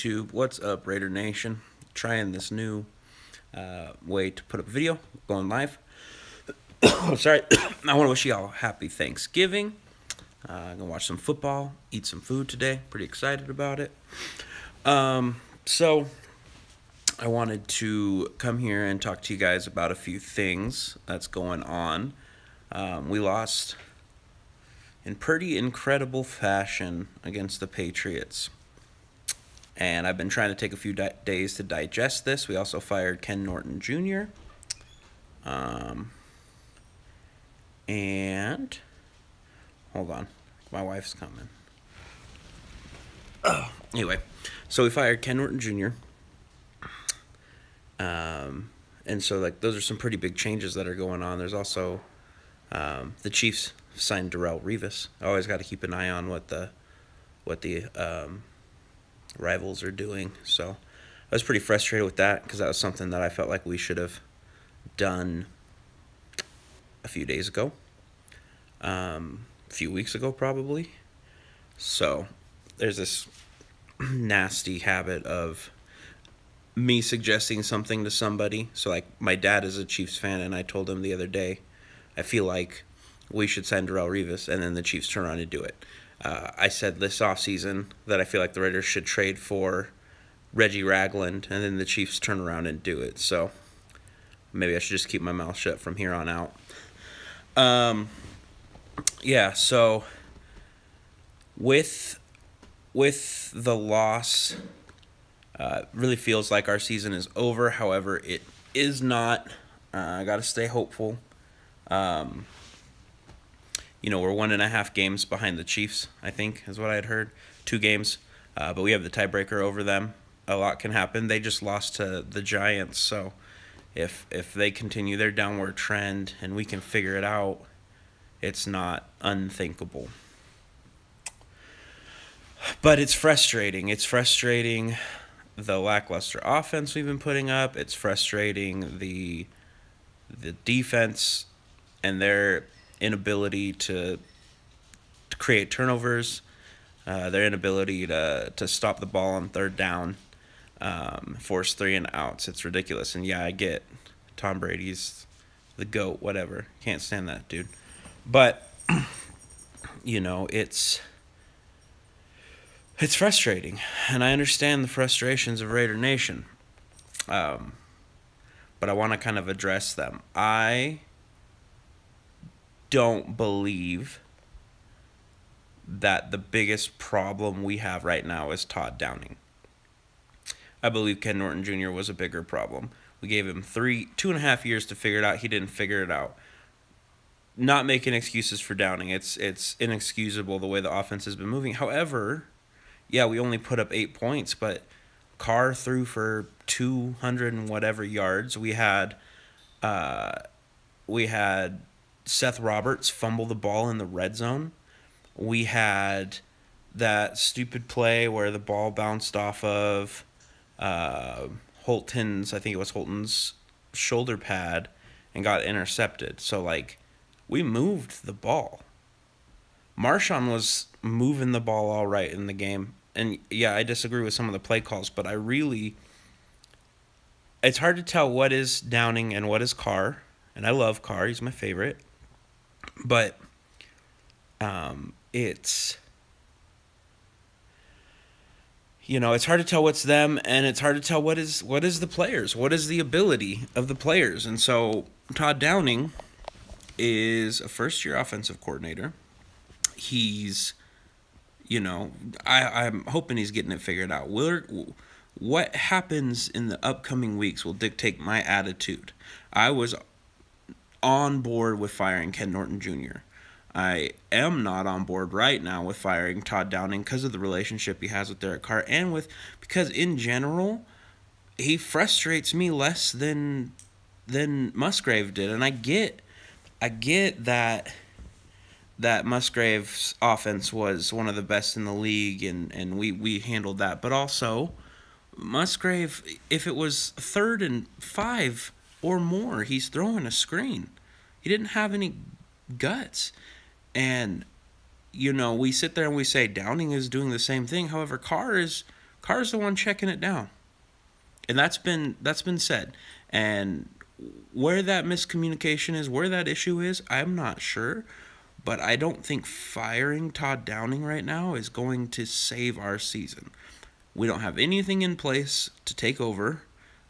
YouTube? What's up, Raider Nation? Trying this new way to put up a video, going live. Oh, sorry. I want to wish you all a happy Thanksgiving. I'm going to watch some football, eat some food today. Pretty excited about it. So I wanted to come here and talk to you guys about a few things that's going on. We lost in pretty incredible fashion against the Patriots. And I've been trying to take a few days to digest this. We also fired Ken Norton Jr. And hold on, my wife's coming. Anyway, so we fired Ken Norton Jr. And so like those are some pretty big changes that are going on. There's also the Chiefs signed Darrelle Revis. I always got to keep an eye on what the rivals are doing. So I was pretty frustrated with that because that was something that I felt like we should have done a few days ago, a few weeks ago probably. So there's this nasty habit of me suggesting something to somebody. So like my dad is a Chiefs fan, and I told him the other day, I feel like we should sign Darrelle Revis, and then the Chiefs turn around and do it. I said this offseason that I feel like the Raiders should trade for Reggie Ragland, and then the Chiefs turn around and do it. So maybe I should just keep my mouth shut from here on out. Yeah, so with the loss, really feels like our season is over. However, it is not. I got to stay hopeful. You know, we're 1.5 games behind the Chiefs, I think, is what I had heard. 2 games, but we have the tiebreaker over them. A lot can happen. They just lost to the Giants, so if they continue their downward trend and we can figure it out, it's not unthinkable. But it's frustrating. It's frustrating the lackluster offense we've been putting up. It's frustrating the defense and their inability to create turnovers, their inability to stop the ball on third down, force 3 and outs. It's ridiculous. And yeah, I get Tom Brady's the GOAT, whatever. Can't stand that dude. But you know, it's frustrating, and I understand the frustrations of Raider Nation. But I want to kind of address them. I don't believe that the biggest problem we have right now is Todd Downing. I believe Ken Norton Jr. was a bigger problem. We gave him 2.5 years to figure it out. He didn't figure it out. Not making excuses for Downing. It's inexcusable the way the offense has been moving. However, yeah, we only put up 8 points, but Carr threw for 200 and whatever yards. We had Seth Roberts fumble the ball in the red zone. We had that stupid play where the ball bounced off of Holton's, I think it was Holton's shoulder pad, and got intercepted. So, like, we moved the ball. Marshawn was moving the ball all right in the game. And, yeah, I disagree with some of the play calls, but it's hard to tell what is Downing and what is Carr. And I love Carr. He's my favorite. But it's hard to tell what's them, and it's hard to tell what is the players. What is the ability of the players? And so Todd Downing is a first-year offensive coordinator. He's, I'm hoping he's getting it figured out. What happens in the upcoming weeks will dictate my attitude. I was on board with firing Ken Norton Jr. I am not on board right now with firing Todd Downing because of the relationship he has with Derek Carr, and because in general he frustrates me less than Musgrave did. And I get that Musgrave's offense was one of the best in the league, and we handled that. But also, Musgrave, if it was 3rd and 5 or more, he's throwing a screen. He didn't have any guts. And, we sit there and we say Downing is doing the same thing. However, Carr is Carr's the one checking it down. And that's been said. And where that miscommunication is, where that issue is, I'm not sure. But I don't think firing Todd Downing right now is going to save our season. We don't have anything in place to take over.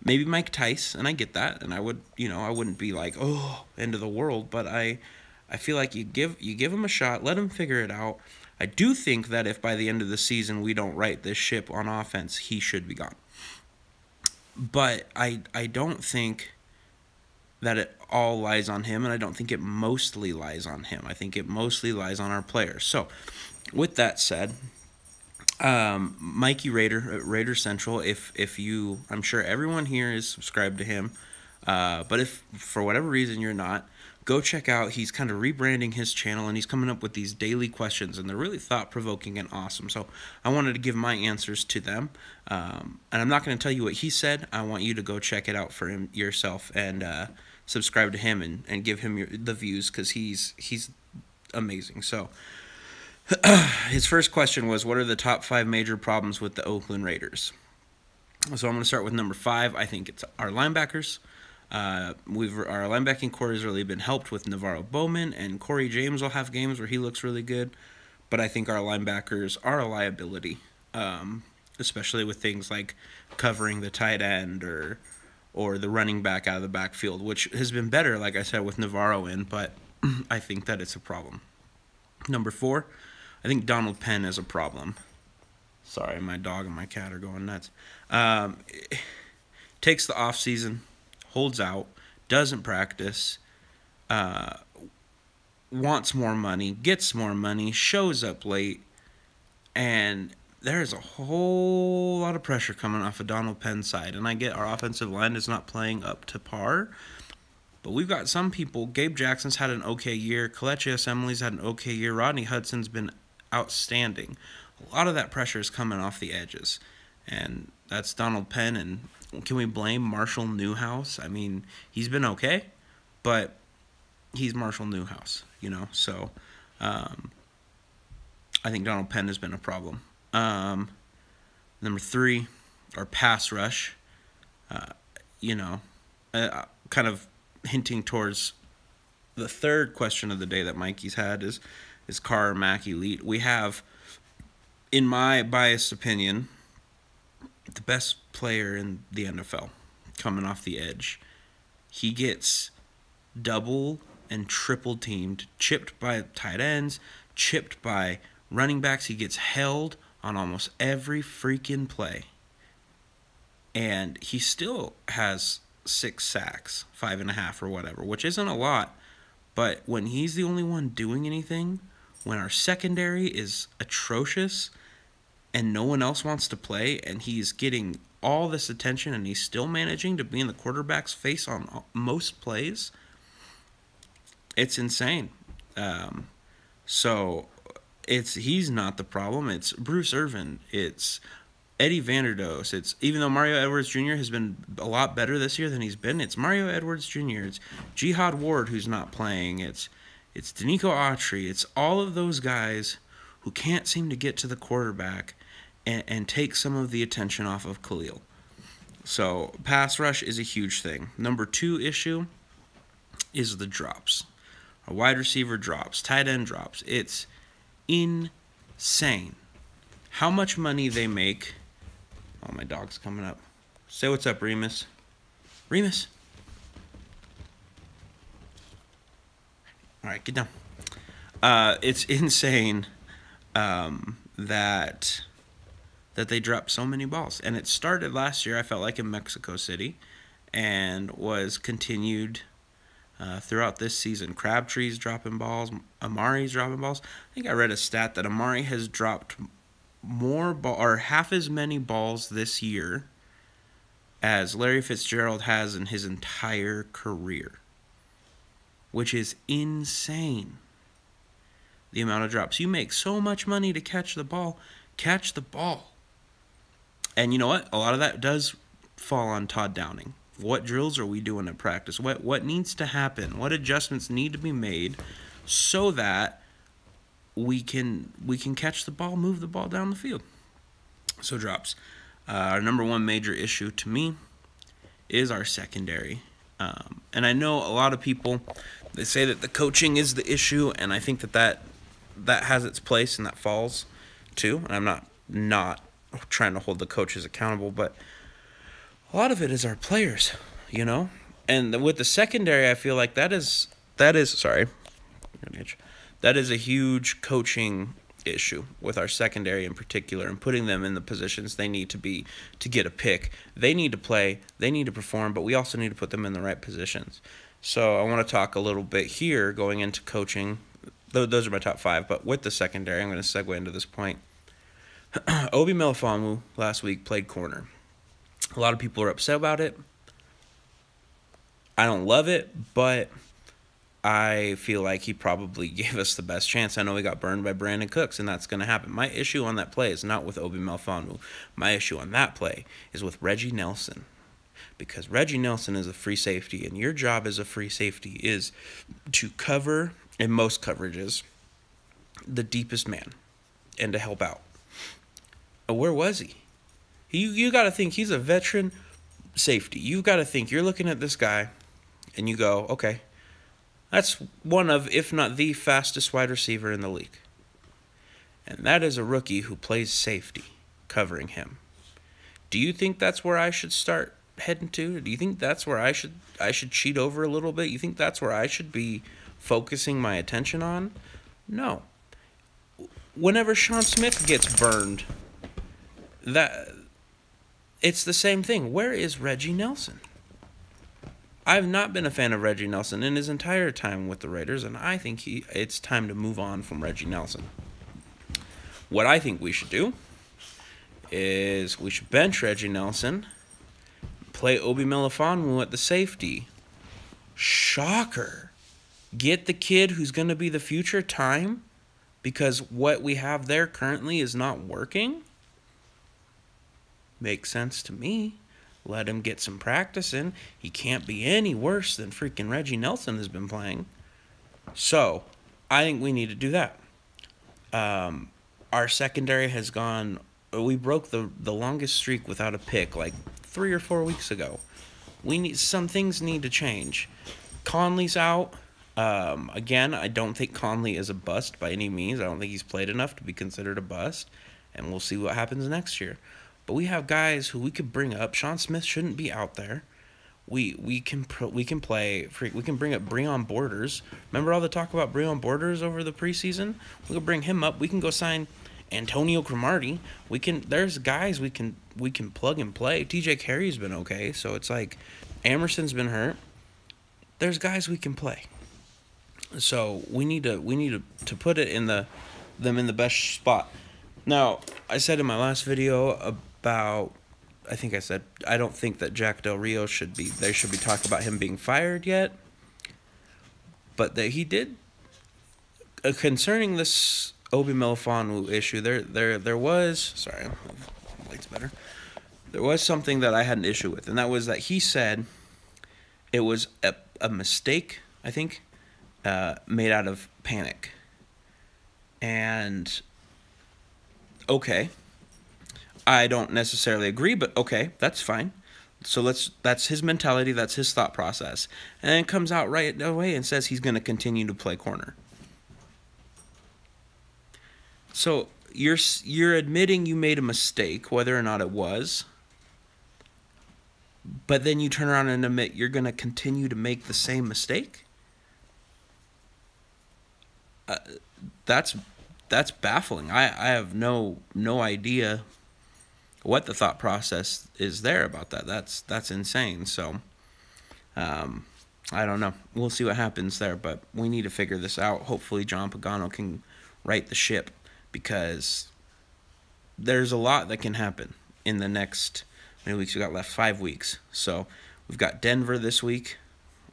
Maybe Mike Tice, and I get that, and I wouldn't be like, oh, end of the world. But I feel like you give him a shot, let him figure it out. I do think that if by the end of the season we don't right this ship on offense, he should be gone. But I don't think that it all lies on him, and I don't think it mostly lies on him. I think it mostly lies on our players. So, with that said, Mikey Raider Central, if you, I'm sure everyone here is subscribed to him, but if for whatever reason you're not, go check out, he's kind of rebranding his channel, and he's coming up with these daily questions, and they're really thought-provoking and awesome. So I wanted to give my answers to them, and I'm not going to tell you what he said. I want you to go check it out for him yourself, and subscribe to him and give him the views, because he's amazing. So his first question was, what are the top 5 major problems with the Oakland Raiders? So I'm going to start with number 5. I think it's our linebackers. Our linebacking core has really been helped with Navarro Bowman, and Corey James will have games where he looks really good. But I think our linebackers are a liability, especially with things like covering the tight end or the running back out of the backfield, which has been better, like I said, with Navarro in, but I think that it's a problem. Number 4, I think Donald Penn is a problem. Sorry, my dog and my cat are going nuts. Takes the off season, holds out, doesn't practice, wants more money, gets more money, shows up late, and there's a whole lot of pressure coming off of Donald Penn's side. And I get our offensive line is not playing up to par, but we've got some people. Gabe Jackson's had an okay year. Kelechi Assembly's had an okay year. Rodney Hudson's been outstanding. A lot of that pressure is coming off the edges, and that's Donald Penn. And can we blame Marshall Newhouse? I mean, he's been okay, but he's Marshall Newhouse, So I think Donald Penn has been a problem. Number 3, our pass rush. Kind of hinting towards the third question of the day that Mikey's had is Carr or Mack elite? We have, in my biased opinion, the best player in the NFL coming off the edge. He gets double and triple teamed, chipped by tight ends, chipped by running backs. He gets held on almost every freaking play. And he still has 6 sacks, 5.5 or whatever, which isn't a lot. But when he's the only one doing anything, when our secondary is atrocious and no one else wants to play, and he's getting all this attention and he's still managing to be in the quarterback's face on most plays, it's insane. So he's not the problem. It's Bruce Irvin. It's Eddie Vanderdoes. It's, even though Mario Edwards Jr. has been a lot better this year than he's been, it's Mario Edwards Jr. It's Jihad Ward who's not playing. It's Danico Autry. It's all of those guys who can't seem to get to the quarterback and take some of the attention off of Khalil. So pass rush is a huge thing. Number 2 issue is the drops. A wide receiver drops, tight end drops. It's insane how much money they make. Oh, my dog's coming up. Say what's up, Remus. Remus. All right, get down. It's insane that they drop so many balls. And it started last year, I felt like, in Mexico City, and was continued throughout this season. Crabtree's dropping balls. Amari's dropping balls. I think I read a stat that Amari has dropped or half as many balls this year as Larry Fitzgerald has in his entire career, which is insane. The amount of drops. You make so much money to catch the ball. Catch the ball. And you know what? A lot of that does fall on Todd Downing. What drills are we doing at practice? What needs to happen? What adjustments need to be made so that we can catch the ball, move the ball down the field? So drops. Our number one major issue to me is our secondary. And I know a lot of people, they say that the coaching is the issue, and I think that has its place and that falls too. And I'm not trying to hold the coaches accountable, but a lot of it is our players, you know? And with the secondary, I feel like that is sorry, that is a huge coaching issue with our secondary in particular, and putting them in the positions they need to be to get a pick. They need to play, they need to perform, but we also need to put them in the right positions. So I want to talk a little bit here going into coaching. Those are my top 5, but with the secondary, I'm going to segue into this point. Obi Melifonwu last week played corner. A lot of people are upset about it. I don't love it, but I feel like he probably gave us the best chance. I know he got burned by Brandon Cooks, and that's going to happen. My issue on that play is not with Obi Melifonwu. My issue on that play is with Reggie Nelson, because Reggie Nelson is a free safety, and your job as a free safety is to cover, in most coverages, the deepest man and to help out. Where was he? You got to think he's a veteran safety. You got to think you're looking at this guy, and you go, okay, that's one of, if not the fastest wide receiver in the league. And that is a rookie who plays safety, covering him. Do you think that's where I should start heading to? Do you think that's where I should cheat over a little bit? You think that's where I should be focusing my attention on? No. Whenever Sean Smith gets burned, it's the same thing. Where is Reggie Nelson? I've not been a fan of Reggie Nelson in his entire time with the Raiders, and I think it's time to move on from Reggie Nelson. What I think we should do is we should bench Reggie Nelson, play Obi Melifonwu at the safety. Shocker. Get the kid who's going to be the future time, because what we have there currently is not working. Makes sense to me. Let him get some practice in. He can't be any worse than freaking Reggie Nelson has been playing. So, I think we need to do that. Our secondary has gone... We broke the longest streak without a pick like 3 or 4 weeks ago. Some things need to change. Conley's out. Again, I don't think Conley is a bust by any means. I don't think he's played enough to be considered a bust. And we'll see what happens next year. But we have guys who we could bring up. Sean Smith shouldn't be out there. We can play. We can bring up Breon Borders. Remember all the talk about Breon Borders over the preseason? We could bring him up. We can go sign Antonio Cromartie. There's guys we can plug and play. TJ Carey's been okay, so it's like Amerson's been hurt. There's guys we can play. So we need to put it in them in the best spot. Now, I said in my last video I don't think that Jack Del Rio should be talk about him being fired yet, but that he did, concerning this Obi Melifonwu issue, there was, light's better, there was something that I had an issue with, and that was that he said it was a mistake, I think, made out of panic. And okay, I don't necessarily agree, but okay, that's fine. So that's his mentality, that's his thought process. And then comes out right away and says he's going to continue to play corner. So you're admitting you made a mistake, whether or not it was, but then you turn around and admit you're going to continue to make the same mistake? That's baffling. I have no idea what the thought process is there about that. That's insane. So I don't know. We'll see what happens there, but we need to figure this out. Hopefully John Pagano can right the ship, because there's a lot that can happen in the next, how many weeks we got left? 5 weeks. So we've got Denver this week.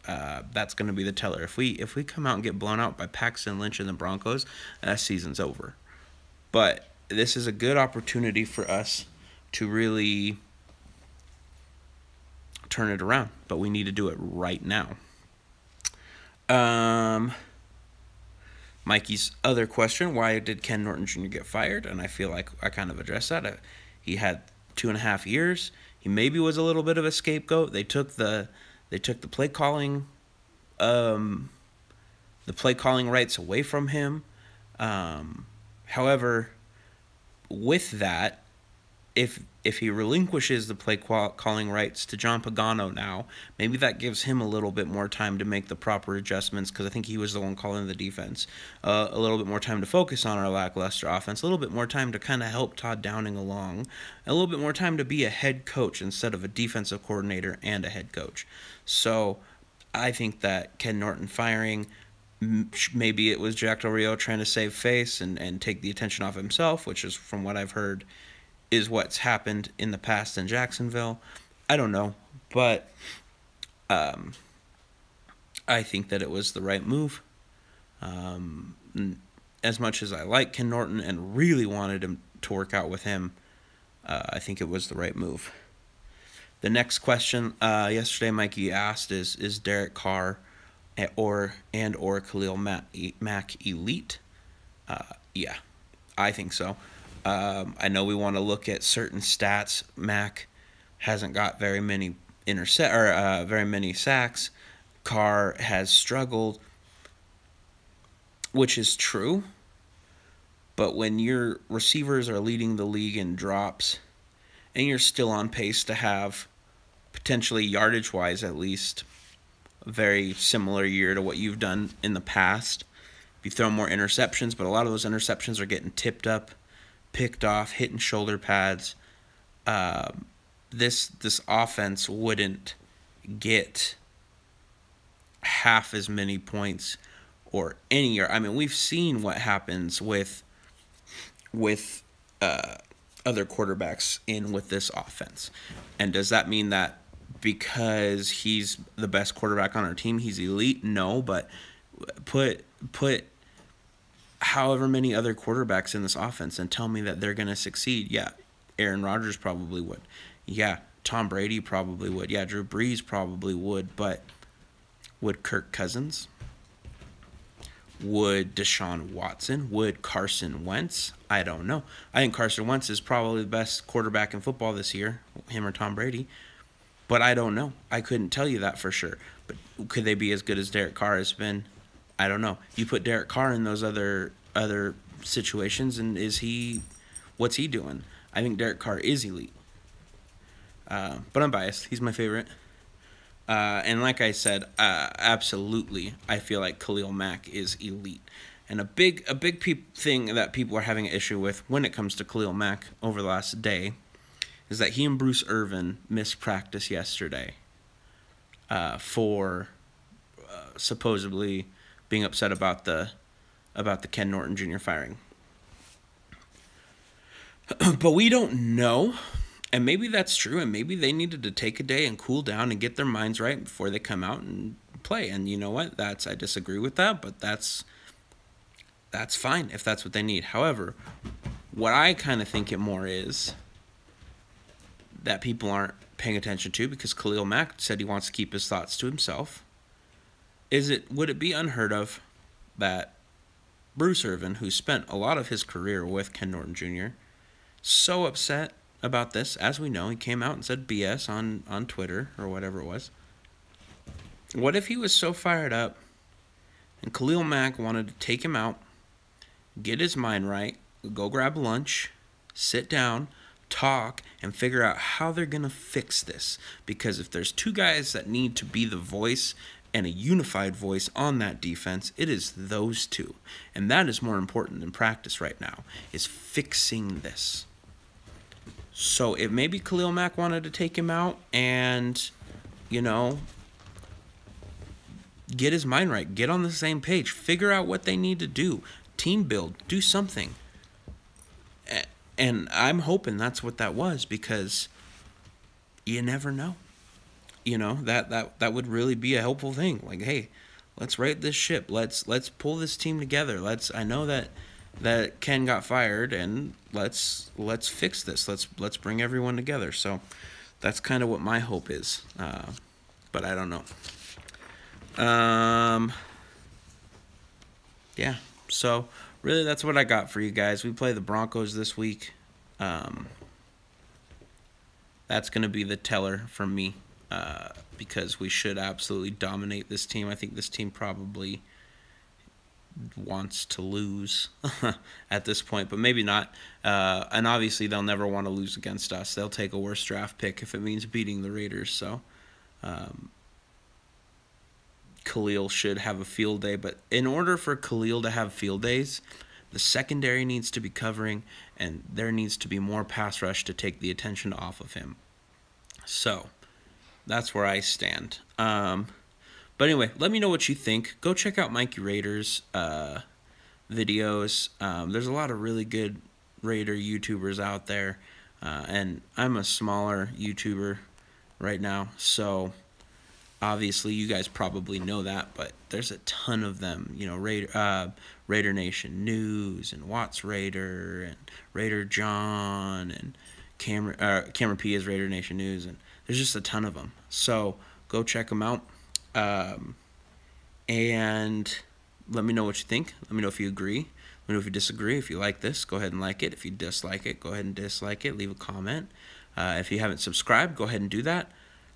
That's going to be the teller. If we come out and get blown out by Paxton Lynch and the Broncos, that season's over. But this is a good opportunity for us to really turn it around. But we need to do it right now. Mikey's other question, why did Ken Norton Jr. get fired? And I feel like I kind of addressed that. He had 2.5 years. He maybe was a little bit of a scapegoat. They took the play calling rights away from him. However, with that, if he relinquishes the play calling rights to John Pagano now, maybe that gives him a little bit more time to make the proper adjustments, because I think he was the one calling the defense. A little bit more time to focus on our lackluster offense, a little bit more time to kind of help Todd Downing along, a little bit more time to be a head coach instead of a defensive coordinator and a head coach. So I think that Ken Norton firing, maybe it was Jack Del Rio trying to save face and take the attention off himself, which is, from what I've heard, is what's happened in the past in Jacksonville. I don't know, but I think that it was the right move. As much as I like Ken Norton and really wanted him to work out with him, I think it was the right move. The next question yesterday Mikey asked is Derek Carr or Khalil Mack elite? Yeah, I think so. I know we want to look at certain stats. Mack hasn't got very many very many sacks. Carr has struggled, which is true. But when your receivers are leading the league in drops, and you're still on pace to have, potentially yardage-wise at least, a very similar year to what you've done in the past. You throw more interceptions, but a lot of those interceptions are getting tipped up, picked off, hitting shoulder pads. This offense wouldn't get half as many points or any year. I mean, we've seen what happens with other quarterbacks with this offense. And does that mean that because he's the best quarterback on our team, he's elite? No, but put however many other quarterbacks in this offense and tell me that they're going to succeed. Yeah, Aaron Rodgers probably would. Yeah, Tom Brady probably would. Yeah, Drew Brees probably would. But would Kirk Cousins? Would Deshaun Watson? Would Carson Wentz? I don't know. I think Carson Wentz is probably the best quarterback in football this year, him or Tom Brady. But I don't know. I couldn't tell you that for sure. But could they be as good as Derek Carr has been? I don't know. You put Derek Carr in those other situations, and what's he doing? I think Derek Carr is elite. But I'm biased. He's my favorite. And like I said, absolutely, I feel like Khalil Mack is elite. And a big thing that people are having an issue with when it comes to Khalil Mack over the last day is that he and Bruce Irvin missed practice yesterday for supposedly being upset about the Ken Norton Jr. firing. But we don't know. And maybe that's true, and maybe they needed to take a day and cool down and get their minds right before they come out and play. And you know what? I disagree with that, but that's fine if that's what they need. However, what I kind of think it more is that people aren't paying attention to, because Khalil Mack said he wants to keep his thoughts to himself, would it be unheard of that Bruce Irvin, who spent a lot of his career with Ken Norton Jr., so upset about this? As we know, he came out and said BS on Twitter or whatever it was. What if he was so fired up and Khalil Mack wanted to take him out, get his mind right, go grab lunch, sit down, talk, and figure out how they're going to fix this? Because if there's two guys that need to be the voice and a unified voice on that defense, it is those two. And that is more important than practice right now, is fixing this. So if maybe Khalil Mack wanted to take him out and, get his mind right, get on the same page, figure out what they need to do, team build, do something. And I'm hoping that's what that was, because you never know. That would really be a helpful thing. Like, hey, let's right this ship. Let's pull this team together. I know that Ken got fired, and let's fix this. Let's bring everyone together. So that's kind of what my hope is. But I don't know. Yeah. So really, that's what I got for you guys. We play the Broncos this week. that's going to be the teller for me, because we should absolutely dominate this team. I think this team probably wants to lose at this point, but maybe not. And obviously, they'll never want to lose against us. They'll take a worse draft pick if it means beating the Raiders. So Khalil should have a field day. But in order for Khalil to have field days, the secondary needs to be covering, and there needs to be more pass rush to take the attention off of him. So that's where I stand. But anyway, let me know what you think. Go check out Mikey Raiders videos. There's a lot of really good Raider YouTubers out there, and I'm a smaller YouTuber right now, so obviously you guys probably know that, but there's a ton of them. You know, Raider Nation News and Watts Raider and Raider John and Cameron P is Raider Nation News, and there's just a ton of them. So go check them out. And let me know what you think. Let me know if you agree. Let me know if you disagree. If you like this, go ahead and like it. If you dislike it, go ahead and dislike it. Leave a comment. If you haven't subscribed, go ahead and do that.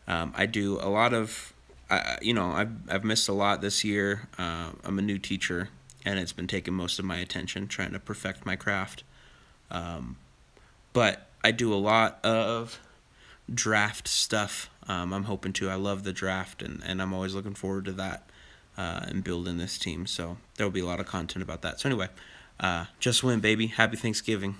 I do a lot of, I've missed a lot this year. I'm a new teacher, and it's been taking most of my attention trying to perfect my craft. But I do a lot of draft stuff. I'm hoping to. I love the draft, and I'm always looking forward to that and building this team. So there will be a lot of content about that. So anyway, just win, baby. Happy Thanksgiving.